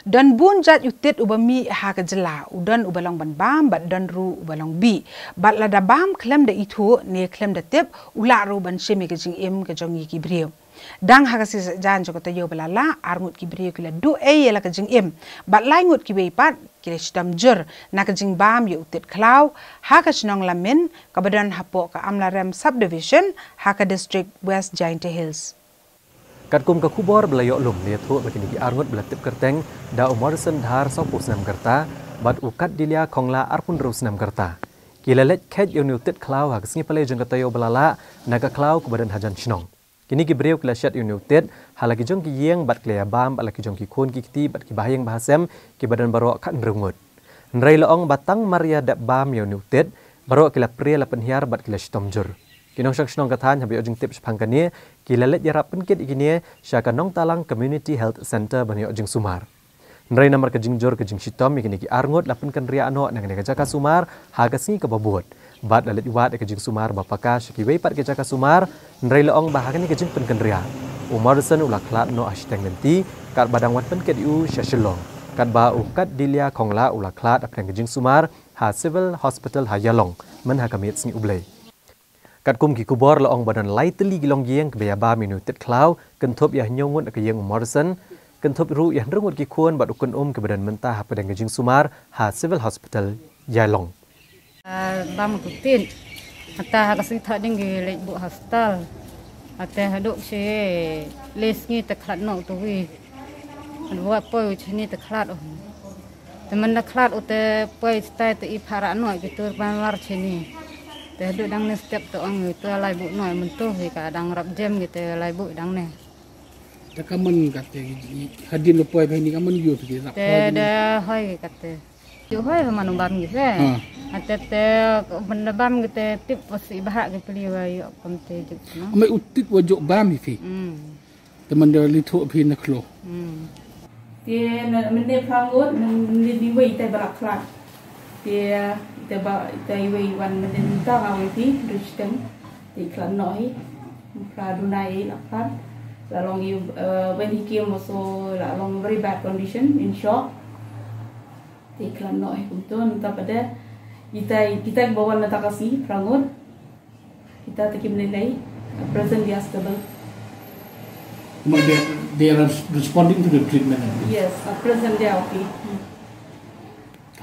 Don bun jat yutit ubami haka jela udon ubalong ban bam bat don ru ubalong bi bat lada bam klem da itu ne klem da tip ula ru ban shemi ke jing im ke jongi ki brio dang haka si jan joko tayo balala arngut ki brio kila du yela ke jing im bat lai ngut ki pat kila shitam jur na ke jing bam yu utit khlaw haka chinong lamin kabadan hapo ka amlarem subdivision haka district West Giant Hills. Kat kum ka kubor belayok lum lia thu bakini ki arngut belatip kerteng da Morrison dhar sopo senam kerta bat ukat dilia kongla arpun ru senam kerta kilalet khet united khlaw hak singi pale jeng katayo belala naga khlaw ku badan hajan chnong kini ki breu kila shat united halaki jong ki yeng bat klea bam balaki jong ki khon ki kiti bat ki bahayeng bahasem ki badan baro kan rungut nrei loong batang maria da bam united baro kila pria la penhiar bat kila shitomjur kinong shnong kathan habi ojing tips phangkani kilalet yarap penkit ikini syaka nong talang community health center bani ojing sumar nrai namar ke jing jor ke jing shitom ikini ki arngut lapen kan ria ano nang ne jaka sumar haga singi ke babut bat lalet wat ke jing sumar bapaka syaki wei pat ke jaka sumar nrai loong bahagani ke jing pen kan ria Morrison ulak klat no ashteng nanti kat badang wat penkit u syashelong kat ba ukat dilia kongla ulak klat apeng ke jing sumar ha civil hospital ha yalong men ha kamit singi ublei kat kum ki kubor loong badan lai teli gilong yeng ke baya minutit khlaw kentup yah nyongun ke yeng Morrison kentup ru yah rengut ki kuon bat ukun ke badan mentah ha padang jing sumar ha civil hospital yalong bam kutin ata ha kasi thading ge lek bu hospital ate haduk se les ni te khlat no tu wi wa poi chini te khlat o teman na khlat o te poi stai te i phara no ke tur ban war chini te du dang ne step to ang tu lai bu noi mun tu hi ka dang rap jam gitu lai bu dang ne ta kaman kate hadin lo poi bhai ni kaman yu tu rap te da hoi kate yu hoi man bam gi se ate te man bam gitu tip posi bahak ge pli wa yu kam te juk no me utit wo jok bam hi fi teman de li thu phi na khlo te men ne phangot men li wei te balak khlat te te wei wan men ta ga wei pi rustem te khlan noi pra dunai la khat la long you when he came also la long very bad condition in shock te khlan noi kunton ta pada kita bawa na takasi prangot kita takim nilai present dia stable they are responding to the treatment yes present dia okay